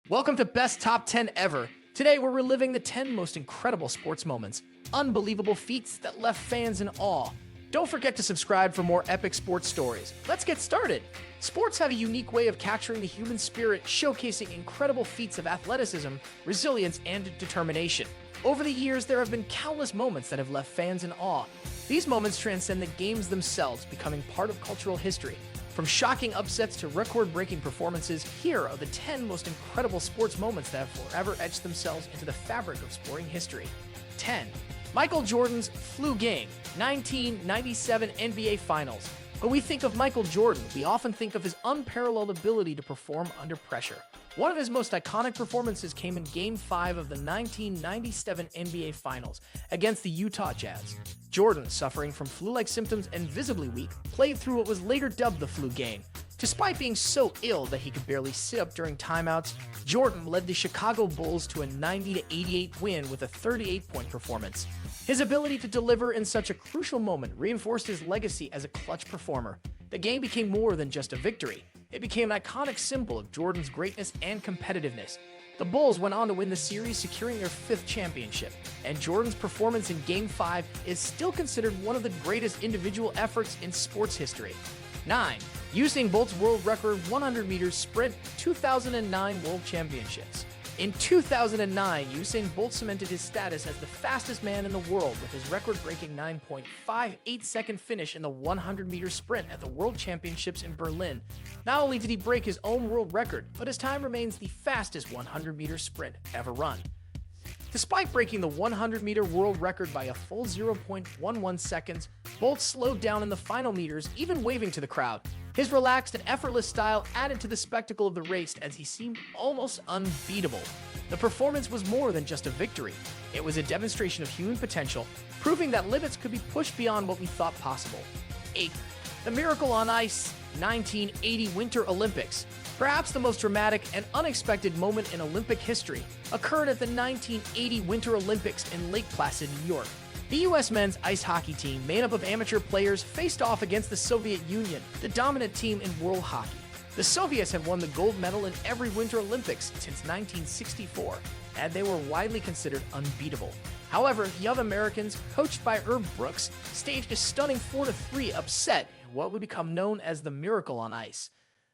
Welcome to Best Top 10 Ever. Today we're reliving the 10 most incredible sports moments, unbelievable feats that left fans in awe. Don't forget to subscribe for more epic sports stories. Let's get started. Sports have a unique way of capturing the human spirit, showcasing incredible feats of athleticism, resilience, and determination. Over the years, there have been countless moments that have left fans in awe. These moments transcend the games themselves, becoming part of cultural history. From shocking upsets to record-breaking performances, here are the 10 most incredible sports moments that have forever etched themselves into the fabric of sporting history. 10. Michael Jordan's flu game, 1997 NBA Finals. When we think of Michael Jordan, we often think of his unparalleled ability to perform under pressure. One of his most iconic performances came in Game 5 of the 1997 NBA Finals against the Utah Jazz. Jordan, suffering from flu-like symptoms and visibly weak, played through what was later dubbed the flu game. Despite being so ill that he could barely sit up during timeouts, Jordan led the Chicago Bulls to a 90-88 win with a 38-point performance. His ability to deliver in such a crucial moment reinforced his legacy as a clutch performer. The game became more than just a victory. It became an iconic symbol of Jordan's greatness and competitiveness. The Bulls went on to win the series, securing their 5th championship, and Jordan's performance in Game 5 is still considered one of the greatest individual efforts in sports history. 9. Usain Bolt's world record 100 meters sprint 2009 World Championships. In 2009, Usain Bolt cemented his status as the fastest man in the world with his record-breaking 9.58-second finish in the 100-meter sprint at the World Championships in Berlin. Not only did he break his own world record, but his time remains the fastest 100-meter sprint ever run. Despite breaking the 100-meter world record by a full 0.11 seconds, Bolt slowed down in the final meters, even waving to the crowd. His relaxed and effortless style added to the spectacle of the race as he seemed almost unbeatable. The performance was more than just a victory. It was a demonstration of human potential, proving that limits could be pushed beyond what we thought possible. 8. The Miracle on Ice 1980 Winter Olympics. Perhaps the most dramatic and unexpected moment in Olympic history occurred at the 1980 Winter Olympics in Lake Placid, New York. The U.S. men's ice hockey team, made up of amateur players, faced off against the Soviet Union, the dominant team in world hockey. The Soviets had won the gold medal in every Winter Olympics since 1964, and they were widely considered unbeatable. However, the young Americans, coached by Herb Brooks, staged a stunning 4-3 upset in what would become known as the Miracle on Ice.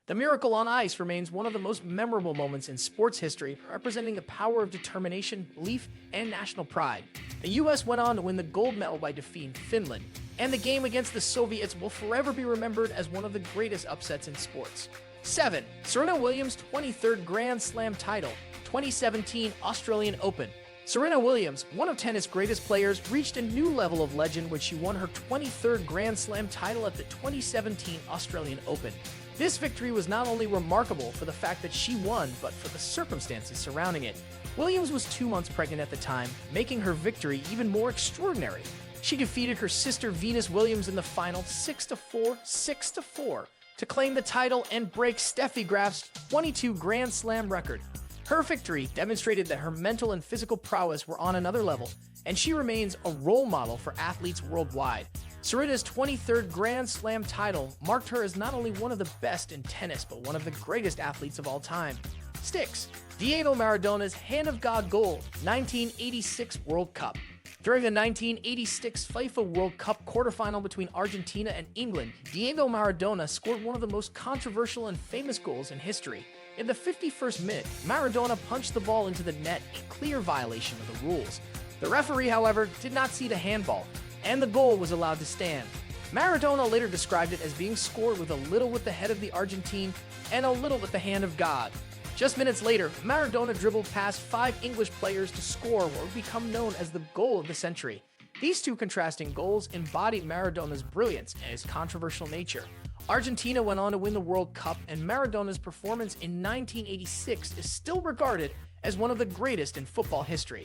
The Miracle on Ice remains one of the most memorable moments in sports history, representing the power of determination, belief, and national pride. The U.S. went on to win the gold medal by defeating Finland, and the game against the Soviets will forever be remembered as one of the greatest upsets in sports. 7. Serena Williams' 23rd Grand Slam title, 2017 Australian Open. Serena Williams, one of tennis' greatest players, reached a new level of legend when she won her 23rd Grand Slam title at the 2017 Australian Open. This victory was not only remarkable for the fact that she won, but for the circumstances surrounding it. Williams was 2 months pregnant at the time, making her victory even more extraordinary. She defeated her sister Venus Williams in the final 6-4, 6-4 to claim the title and break Steffi Graf's 22 Grand Slam record. Her victory demonstrated that her mental and physical prowess were on another level, and she remains a role model for athletes worldwide. Serena's 23rd Grand Slam title marked her as not only one of the best in tennis, but one of the greatest athletes of all time. 6. Diego Maradona's Hand of God goal, 1986 World Cup. During the 1986 FIFA World Cup quarterfinal between Argentina and England, Diego Maradona scored one of the most controversial and famous goals in history. In the 51st minute, Maradona punched the ball into the net, a clear violation of the rules. The referee, however, did not see the handball, and the goal was allowed to stand. Maradona later described it as being scored with a little with the head of the Argentine and a little with the hand of God. Just minutes later, Maradona dribbled past 5 English players to score what would become known as the goal of the century. These two contrasting goals embodied Maradona's brilliance and his controversial nature. Argentina went on to win the World Cup, and Maradona's performance in 1986 is still regarded as one of the greatest in football history.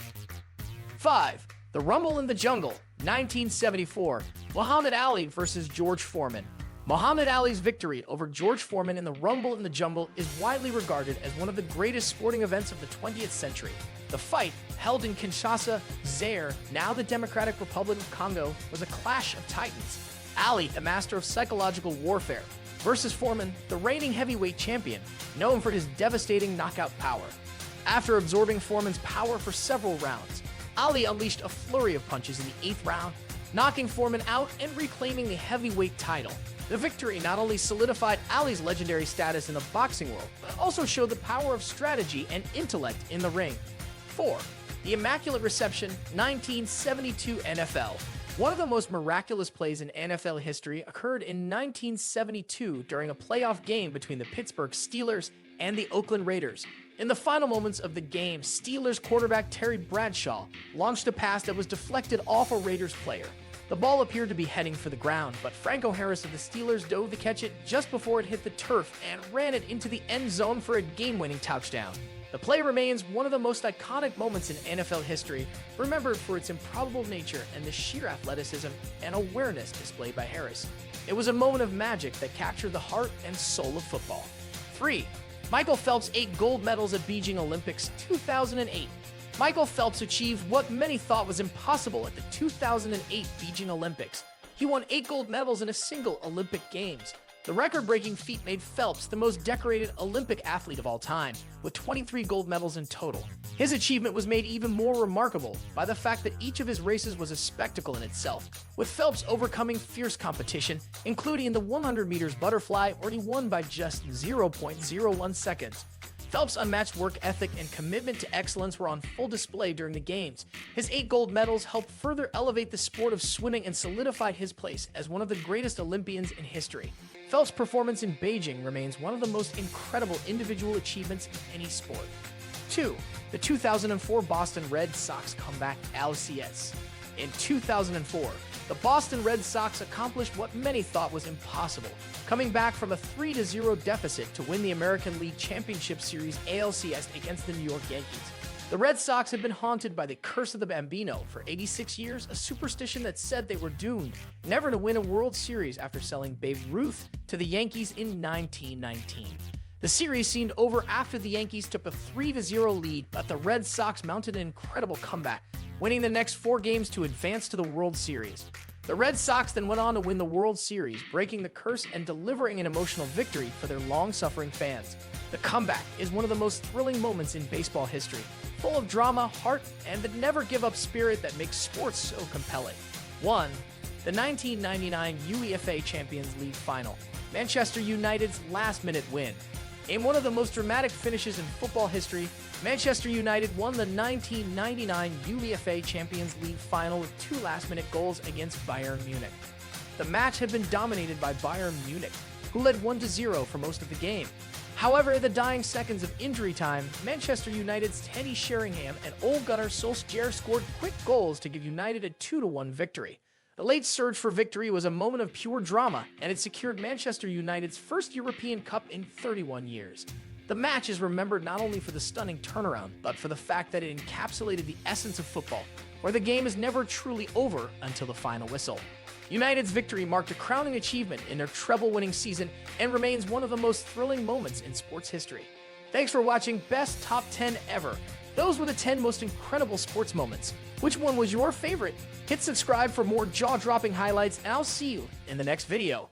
5. The Rumble in the Jungle, 1974, Muhammad Ali versus George Foreman. Muhammad Ali's victory over George Foreman in the Rumble in the Jungle is widely regarded as one of the greatest sporting events of the 20th century. The fight, held in Kinshasa, Zaire, now the Democratic Republic of Congo, was a clash of titans. Ali, the master of psychological warfare, versus Foreman, the reigning heavyweight champion, known for his devastating knockout power. After absorbing Foreman's power for several rounds, Ali unleashed a flurry of punches in the 8th round, knocking Foreman out and reclaiming the heavyweight title. The victory not only solidified Ali's legendary status in the boxing world, but also showed the power of strategy and intellect in the ring. 4. The Immaculate Reception, 1972 NFL. One of the most miraculous plays in NFL history occurred in 1972 during a playoff game between the Pittsburgh Steelers and the Oakland Raiders. In the final moments of the game, Steelers quarterback Terry Bradshaw launched a pass that was deflected off a Raiders player. The ball appeared to be heading for the ground, but Franco Harris of the Steelers dove to catch it just before it hit the turf and ran it into the end zone for a game-winning touchdown. The play remains one of the most iconic moments in NFL history, remembered for its improbable nature and the sheer athleticism and awareness displayed by Harris. It was a moment of magic that captured the heart and soul of football. 3. Michael Phelps' 8 gold medals at Beijing Olympics 2008. Michael Phelps achieved what many thought was impossible at the 2008 Beijing Olympics. He won 8 gold medals in a single Olympic Games. The record-breaking feat made Phelps the most decorated Olympic athlete of all time, with 23 gold medals in total. His achievement was made even more remarkable by the fact that each of his races was a spectacle in itself, with Phelps overcoming fierce competition, including the 100 meters butterfly, where he won by just 0.01 seconds. Phelps' unmatched work ethic and commitment to excellence were on full display during the Games. His 8 gold medals helped further elevate the sport of swimming and solidified his place as one of the greatest Olympians in history. Phelps' performance in Beijing remains one of the most incredible individual achievements in any sport. 2. The 2004 Boston Red Sox comeback ALCS. In 2004, the Boston Red Sox accomplished what many thought was impossible, coming back from a 3-0 deficit to win the American League Championship Series ALCS against the New York Yankees. The Red Sox had been haunted by the curse of the Bambino for 86 years, a superstition that said they were doomed never to win a World Series after selling Babe Ruth to the Yankees in 1919. The series seemed over after the Yankees took a 3-0 lead, but the Red Sox mounted an incredible comeback, winning the next 4 games to advance to the World Series. The Red Sox then went on to win the World Series, breaking the curse and delivering an emotional victory for their long-suffering fans. The comeback is one of the most thrilling moments in baseball history, full of drama, heart, and the never-give-up spirit that makes sports so compelling. 1. The 1999 UEFA Champions League Final, Manchester United's last-minute win. In one of the most dramatic finishes in football history, Manchester United won the 1999 UEFA Champions League Final with 2 last-minute goals against Bayern Munich. The match had been dominated by Bayern Munich, who led 1-0 for most of the game. However, in the dying seconds of injury time, Manchester United's Teddy Sheringham and Ole Gunnar Solskjaer scored quick goals to give United a 2-1 victory. The late surge for victory was a moment of pure drama, and it secured Manchester United's first European Cup in 31 years. The match is remembered not only for the stunning turnaround, but for the fact that it encapsulated the essence of football, where the game is never truly over until the final whistle. United's victory marked a crowning achievement in their treble-winning season and remains one of the most thrilling moments in sports history. Thanks for watching Best Top 10 Ever. Those were the 10 most incredible sports moments. Which one was your favorite? Hit subscribe for more jaw-dropping highlights, and I'll see you in the next video.